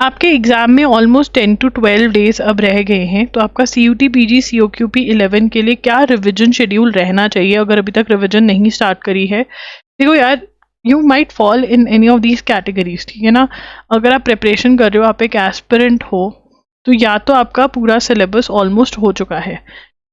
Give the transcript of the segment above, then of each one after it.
आपके एग्ज़ाम में almost 10 to 12 days अब रह गए हैं, तो आपका CUT PG COQP 11 के लिए क्या रिविजन शेड्यूल रहना चाहिए अगर अभी तक रिविजन नहीं स्टार्ट करी है। देखो यार, you might fall in any of these categories, ठीक है ना। अगर आप प्रिपरेशन कर रहे हो, आप एक एस्पिरेंट हो, तो या तो आपका पूरा सिलेबस ऑलमोस्ट हो चुका है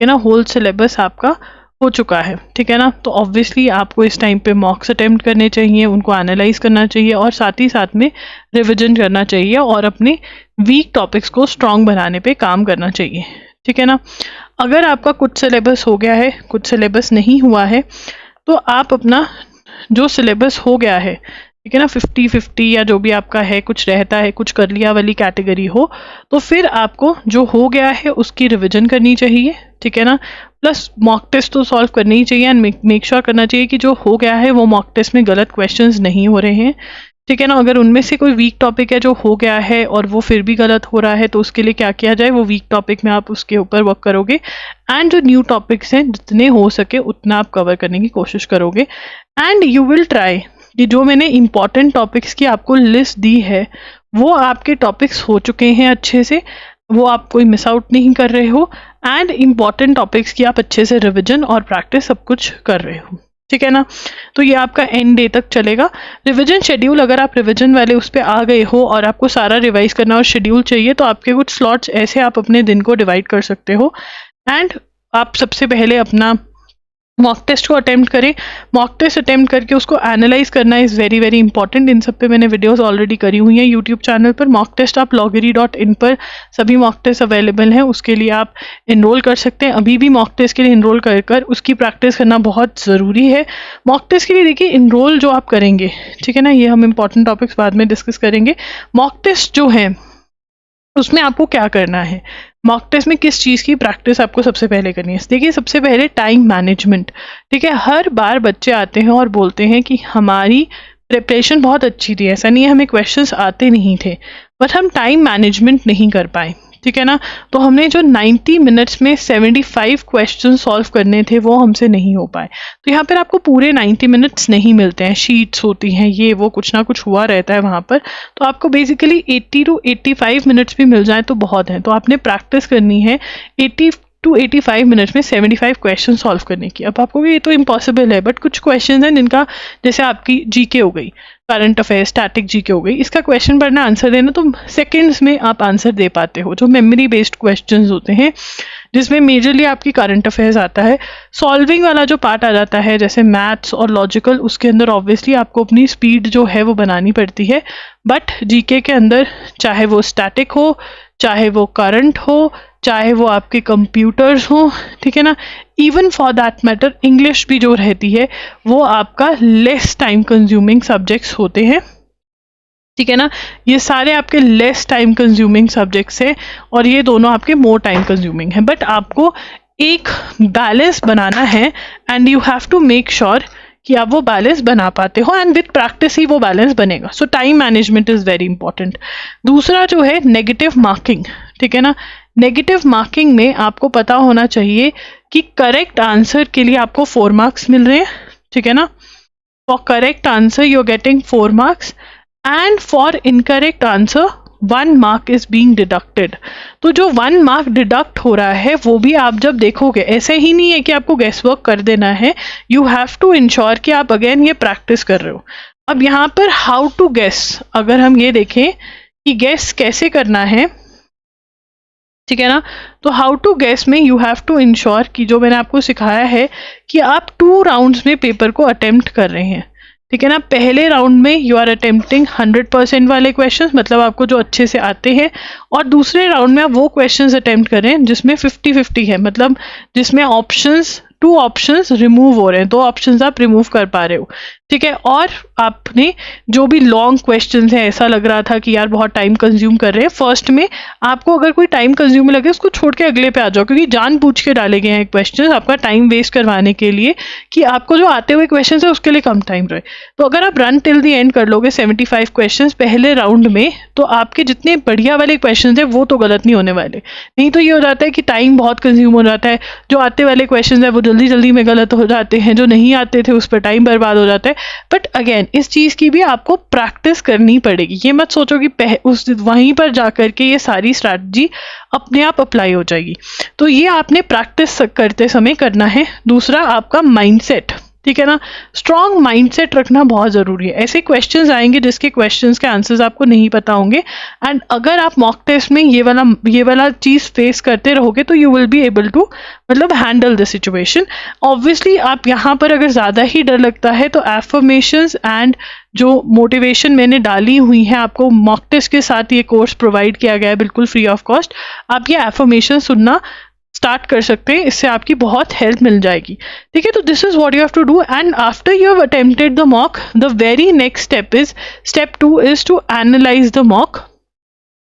ना, होल सिलेबस आपका हो चुका है, ठीक है ना। तो ऑब्वियसली आपको इस टाइम पे मॉक्स अटेम्प्ट करने चाहिए, उनको एनालाइज करना चाहिए और साथ ही साथ में रिविजन करना चाहिए और अपने वीक टॉपिक्स को स्ट्रॉन्ग बनाने पे काम करना चाहिए, ठीक है ना। अगर आपका कुछ सिलेबस हो गया है, कुछ सिलेबस नहीं हुआ है, तो आप अपना जो सिलेबस हो गया है, ठीक है ना, 50-50 या जो भी आपका है, कुछ रहता है, कुछ कर लिया वाली कैटेगरी हो, तो फिर आपको जो हो गया है उसकी रिविजन करनी चाहिए, ठीक है ना। प्लस मॉक टेस्ट तो सॉल्व करनी ही चाहिए एंड मेक श्योर करना चाहिए कि जो हो गया है वो मॉक टेस्ट में गलत क्वेश्चंस नहीं हो रहे हैं, ठीक है ना। अगर उनमें से कोई वीक टॉपिक है जो हो गया है और वो फिर भी गलत हो रहा है, तो उसके लिए क्या किया जाए, वो वीक टॉपिक में आप उसके ऊपर वर्क करोगे एंड जो न्यू टॉपिक्स हैं जितने हो सके उतना आप कवर करने की कोशिश करोगे एंड यू विल ट्राई कि जो मैंने इंपॉर्टेंट टॉपिक्स की आपको लिस्ट दी है वो आपके टॉपिक्स हो चुके हैं अच्छे से, वो आप कोई मिस आउट नहीं कर रहे हो एंड इम्पॉर्टेंट टॉपिक्स की आप अच्छे से रिविजन और प्रैक्टिस सब कुछ कर रहे हो, ठीक है ना। तो ये आपका एंड डे तक चलेगा। रिवीजन शेड्यूल, अगर आप रिवीजन वाले उस पर आ गए हो और आपको सारा रिवाइज करना और शेड्यूल चाहिए, तो आपके कुछ स्लॉट्स ऐसे आप अपने दिन को डिवाइड कर सकते हो एंड आप सबसे पहले अपना मॉक टेस्ट को अटेम्प्ट करें। मॉक टेस्ट अटेम्प्ट करके उसको एनालाइज करना इज़ वेरी वेरी इंपॉर्टेंट। इन सब पे मैंने वीडियोस ऑलरेडी करी हुई हैं यूट्यूब चैनल पर। मॉक टेस्ट आप loggery.in पर सभी मॉक टेस्ट अवेलेबल हैं, उसके लिए आप इनरोल कर सकते हैं। अभी भी मॉक टेस्ट के लिए इनरोल कर उसकी प्रैक्टिस करना बहुत ज़रूरी है। मॉक टेस्ट के लिए देखिए, इनरोल जो आप करेंगे, ठीक है ना, ये हम इंपॉर्टेंट टॉपिक्स बाद में डिस्कस करेंगे। मॉक टेस्ट जो है उसमें आपको क्या करना है, मॉक टेस्ट में किस चीज़ की प्रैक्टिस आपको सबसे पहले करनी है। देखिए, सबसे पहले टाइम मैनेजमेंट, ठीक है। हर बार बच्चे आते हैं और बोलते हैं कि हमारी प्रिपरेशन बहुत अच्छी थी, ऐसा नहीं है हमें क्वेश्चंस आते नहीं थे, बट हम टाइम मैनेजमेंट नहीं कर पाए, ठीक है ना। तो हमने जो 90 मिनट्स में 75 क्वेश्चन सॉल्व करने थे वो हमसे नहीं हो पाए। तो यहाँ पर आपको पूरे 90 मिनट्स नहीं मिलते हैं, शीट्स होती हैं, ये वो कुछ ना कुछ हुआ रहता है वहाँ पर। तो आपको बेसिकली 80 to 85 मिनट्स भी मिल जाए तो बहुत है। तो आपने प्रैक्टिस करनी है 80 to 85 मिनट्स में 75 क्वेश्चन सॉल्व करने की। अब आपको ये तो इम्पॉसिबल है, बट कुछ क्वेश्चन हैं जिनका, जैसे आपकी जीके हो गई, करंट अफेयर, स्टैटिक जीके हो गई, इसका क्वेश्चन पढ़ना, आंसर देना, तो सेकंड्स में आप आंसर दे पाते हो। जो मेमोरी बेस्ड क्वेश्चंस होते हैं जिसमें मेजरली आपकी करंट अफेयर्स आता है, सॉल्विंग वाला जो पार्ट आ जाता है जैसे मैथ्स और लॉजिकल, उसके अंदर ऑब्वियसली आपको अपनी स्पीड जो है वो बनानी पड़ती है। बट जीके के अंदर चाहे वो स्टैटिक हो, चाहे वो करंट हो, चाहे वो आपके कंप्यूटर्स हो, ठीक है ना, even for that matter English भी जो रहती है वो आपका लेस टाइम कंज्यूमिंग सब्जेक्ट्स होते हैं, ठीक है ना। ये सारे आपके लेस टाइम कंज्यूमिंग सब्जेक्ट्स हैं और ये दोनों आपके मोर टाइम कंज्यूमिंग हैं। बट आपको एक बैलेंस बनाना है and you have to make sure कि आप वो बैलेंस बना पाते हो एंड विथ प्रैक्टिस ही वो बैलेंस बनेगा। सो time management is very important. दूसरा जो है नेगेटिव मार्किंग, ठीक है ना। नेगेटिव मार्किंग में आपको पता होना चाहिए कि करेक्ट आंसर के लिए आपको 4 मार्क्स मिल रहे हैं, ठीक है ना। For correct answer you are getting 4 marks and for incorrect answer 1 mark is being deducted. तो जो 1 मार्क डिडक्ट हो रहा है वो भी आप जब देखोगे, ऐसे ही नहीं है कि आपको गेस वर्क कर देना है, यू हैव टू इंश्योर कि आप अगेन ये प्रैक्टिस कर रहे हो। अब यहाँ पर हाउ टू गेस, अगर हम ये देखें कि गेस कैसे करना है, ठीक है ना, तो हाउ टू गेस में यू हैव टू इंश्योर कि जो मैंने आपको सिखाया है कि आप 2 राउंड्स में पेपर को अटेम्प्ट कर रहे हैं, ठीक है ना। पहले राउंड में यू आर अटेम्प्टिंग 100% वाले क्वेश्चंस, मतलब आपको जो अच्छे से आते हैं, और दूसरे राउंड में आप वो क्वेश्चंस अटेम्प्ट कर रहे हैं जिसमें 50-50 है, मतलब जिसमें ऑप्शंस 2 ऑप्शंस रिमूव हो रहे हैं, 2 ऑप्शंस आप रिमूव कर पा रहे हो, ठीक है। और आपने जो भी लॉन्ग क्वेश्चंस है, ऐसा लग रहा था कि यार बहुत टाइम कंज्यूम कर रहे हैं, फर्स्ट में आपको अगर कोई टाइम कंज्यूम लगे उसको छोड़ के अगले पे आ जाओ, क्योंकि जानबूझ के डाले गए हैं क्वेश्चंस आपका टाइम वेस्ट करवाने के लिए कि आपको जो आते हुए क्वेश्चंस है उसके लिए कम टाइम रहे। तो अगर आप रन टिल द एंड कर लोगे 75 क्वेश्चंस पहले राउंड में, तो आपके जितने बढ़िया वाले क्वेश्चंस हैं वो तो गलत नहीं होने वाले। नहीं तो ये हो जाता है कि टाइम बहुत कंज्यूम हो जाता है, जो आते वाले क्वेश्चंस है वो जल्दी जल्दी में गलत हो जाते हैं, जो नहीं आते थे उस पर टाइम बर्बाद हो जाता है। बट अगेन इस चीज़ की भी आपको प्रैक्टिस करनी पड़ेगी। ये मत सोचो कि उस वहीं पर जा कर के ये सारी स्ट्रैटेजी अपने आप अप्लाई हो जाएगी। तो ये आपने प्रैक्टिस करते समय करना है। दूसरा आपका माइंडसेट, ठीक है ना, स्ट्रॉन्ग माइंडसेट रखना बहुत ज़रूरी है। ऐसे क्वेश्चंस आएंगे जिसके क्वेश्चंस के आंसर्स आपको नहीं पता होंगे, एंड अगर आप मॉक टेस्ट में ये वाला चीज़ फेस करते रहोगे तो you will be able to मतलब हैंडल द सिचुएशन। ऑब्वियसली आप यहाँ पर अगर ज़्यादा ही डर लगता है तो एफर्मेशंस एंड जो मोटिवेशन मैंने डाली हुई है, आपको मॉक टेस्ट के साथ ये कोर्स प्रोवाइड किया गया है बिल्कुल फ्री ऑफ कॉस्ट। आप ये एफर्मेशन सुनना स्टार्ट कर सकते हैं, इससे आपकी बहुत हेल्प मिल जाएगी, ठीक है। तो this is what you have to do, and after you have attempted the mock, the very next step 2 is to analyse the mock.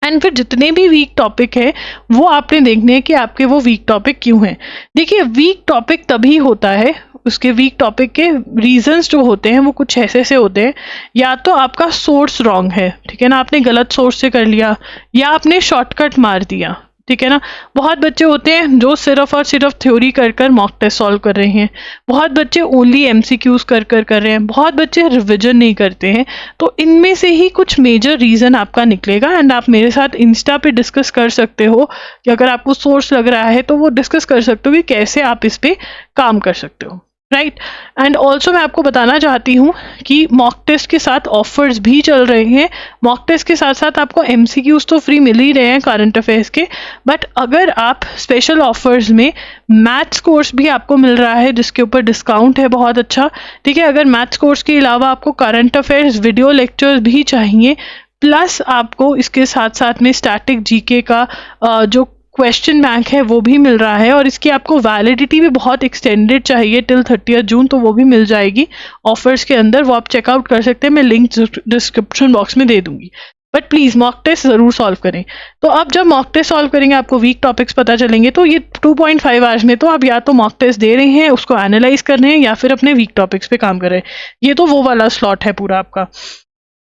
And फिर जितने भी वीक टॉपिक है वो आपने देखने हैं कि आपके वो वीक टॉपिक क्यों हैं। देखिए वीक टॉपिक तभी होता है, उसके वीक टॉपिक के रीजंस जो होते हैं वो कुछ ऐसे होते हैं, या तो आपका सोर्स रॉन्ग है, ठीक है ना, आपने गलत सोर्स से कर लिया, या आपने शॉर्टकट मार दिया, ठीक है ना। बहुत बच्चे होते हैं जो सिर्फ और सिर्फ थ्योरी कर मॉक टेस्ट सॉल्व कर रहे हैं, बहुत बच्चे ओनली एमसीक्यूज कर रहे हैं, बहुत बच्चे रिविजन नहीं करते हैं। तो इनमें से ही कुछ मेजर रीज़न आपका निकलेगा, एंड आप मेरे साथ इंस्टा पे डिस्कस कर सकते हो कि अगर आपको सोर्स लग रहा है तो वो डिस्कस कर सकते हो कि कैसे आप इस पर काम कर सकते हो, राइट। एंड ऑल्सो मैं आपको बताना चाहती हूँ कि मॉक टेस्ट के साथ ऑफर्स भी चल रहे हैं। मॉक टेस्ट के साथ साथ आपको एमसीक्यूज तो फ्री मिल ही रहे हैं करंट अफेयर्स के, बट अगर आप स्पेशल ऑफर्स में मैथ्स कोर्स भी आपको मिल रहा है जिसके ऊपर डिस्काउंट है बहुत अच्छा, ठीक है। अगर मैथ्स कोर्स के अलावा आपको करंट अफेयर्स वीडियो लेक्चर्स भी चाहिए, प्लस आपको इसके साथ साथ में स्टैटिक जीके का जो क्वेश्चन बैंक है वो भी मिल रहा है, और इसकी आपको वैलिडिटी भी बहुत एक्सटेंडेड चाहिए टिल 30 जून, तो वो भी मिल जाएगी ऑफर्स के अंदर, वो आप चेकआउट कर सकते हैं। मैं लिंक डिस्क्रिप्शन बॉक्स में दे दूंगी। बट प्लीज़ मॉक टेस्ट ज़रूर सॉल्व करें। तो अब जब मॉक टेस्ट सॉल्व करेंगे आपको वीक टॉपिक्स पता चलेंगे, तो ये 2.5 आवर्स में तो आप या तो मॉक टेस्ट दे रहे हैं, उसको एनालाइज कर रहे हैं, या फिर अपने वीक टॉपिक्स पे काम कर रहे हैं। ये तो वो वाला स्लॉट है पूरा आपका।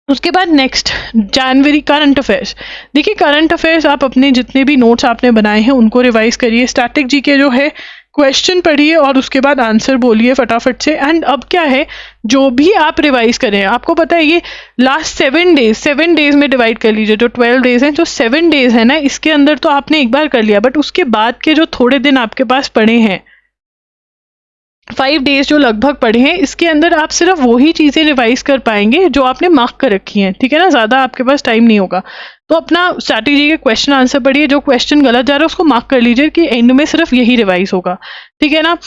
उसके बाद नेक्स्ट जनवरी करंट अफेयर्स। देखिए करंट अफेयर्स आप अपने जितने भी नोट्स आपने बनाए हैं उनको रिवाइज करिए, स्टैटिक जीके जो है क्वेश्चन पढ़िए और उसके बाद आंसर बोलिए फटाफट से। एंड अब क्या है, जो भी आप रिवाइज करें, आपको पता है ये लास्ट 7 डेज में डिवाइड कर लीजिए, जो 12 डेज हैं, जो 7 डेज है ना, इसके अंदर तो आपने एक बार कर लिया, बट उसके बाद के जो थोड़े दिन आपके पास पड़े हैं, 5 डेज जो लगभग पढ़े हैं, इसके अंदर आप सिर्फ वही चीज़ें रिवाइज कर पाएंगे जो आपने मार्क कर रखी हैं, ठीक है ना। ज़्यादा आपके पास टाइम नहीं होगा, तो अपना स्ट्रैटेजी के क्वेश्चन आंसर पढ़िए, जो क्वेश्चन गलत जा रहा है उसको मार्क कर लीजिए कि एंड में सिर्फ यही रिवाइज होगा, ठीक है ना।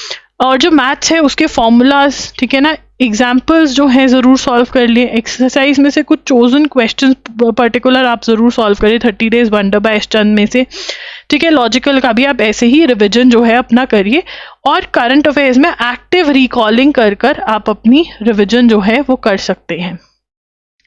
और जो मैथ्स है उसके फॉर्मूलाज, ठीक है ना, एग्जाम्पल्स जो हैं ज़रूर सॉल्व कर लिए। एक्सरसाइज में से कुछ चोजन क्वेश्चन पर्टिकुलर आप ज़रूर सॉल्व करें 30 डेज वंडर बाय एस चंद में से, ठीक है। लॉजिकल का भी आप ऐसे ही रिविजन जो है अपना करिए, और करंट अफेयर्स में एक्टिव रिकॉलिंग कर आप अपनी रिविजन जो है वो कर सकते हैं,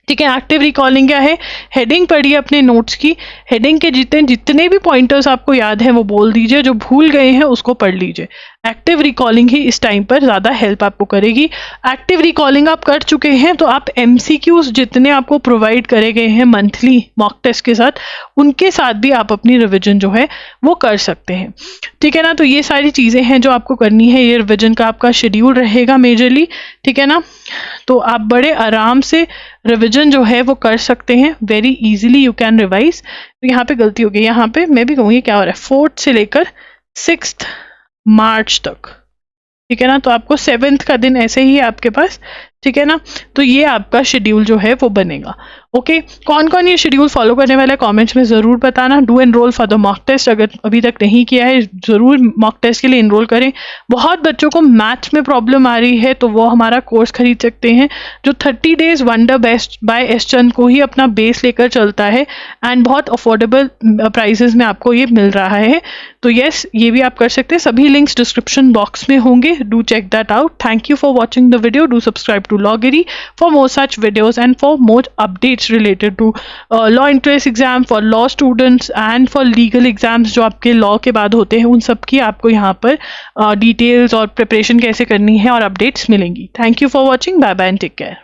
ठीक है। एक्टिव रिकॉलिंग क्या है, हेडिंग पढ़िए अपने नोट्स की, हेडिंग के जितने भी पॉइंटर्स आपको याद हैं वो बोल दीजिए, जो भूल गए हैं उसको पढ़ लीजिए। एक्टिव रिकॉलिंग ही इस टाइम पर ज़्यादा हेल्प आपको करेगी। एक्टिव रिकॉलिंग आप कर चुके हैं तो आप एमसीक्यूज जितने आपको प्रोवाइड करे गए हैं मंथली मॉक टेस्ट के साथ, उनके साथ भी आप अपनी रिविजन जो है वो कर सकते हैं, ठीक है ना। तो ये सारी चीज़ें हैं जो आपको करनी है, ये रिविजन का आपका शेड्यूल रहेगा मेजरली, ठीक है ना। तो आप बड़े आराम से रिविजन जो है वो कर सकते हैं, very easily you can revise. तो यहाँ पे गलती हो गई, यहाँ पे मैं भी कहूँगी क्या हो रहा है, 4th से लेकर 6 मार्च तक, ठीक है ना। तो आपको 7th का दिन ऐसे ही है आपके पास, ठीक है ना। तो ये आपका शेड्यूल जो है वो बनेगा। ओके, कौन कौन ये शेड्यूल फॉलो करने वाला है कमेंट्स में ज़रूर बताना। Do enrol for the mock test, अगर अभी तक नहीं किया है ज़रूर मॉक टेस्ट के लिए एनरोल करें। बहुत बच्चों को मैथ्स में प्रॉब्लम आ रही है तो वो हमारा कोर्स खरीद सकते हैं, जो 30 days wonder best by S Chand को ही अपना बेस लेकर चलता है, एंड बहुत अफोर्डेबल प्राइसेस में आपको ये मिल रहा है। तो यस, ये भी आप कर सकते हैं, सभी लिंक्स डिस्क्रिप्शन बॉक्स में होंगे, do check that out. Thank you for watching the video, do subscribe to Loggery for more such videos and for more updates related to law entrance exam, for law students and for legal exams जो आपके law के बाद होते हैं, उन सब की आपको यहाँ पर डिटेल्स और प्रिपरेशन कैसे करनी है और अपडेट्स मिलेंगी। Thank you for watching, bye bye and take care.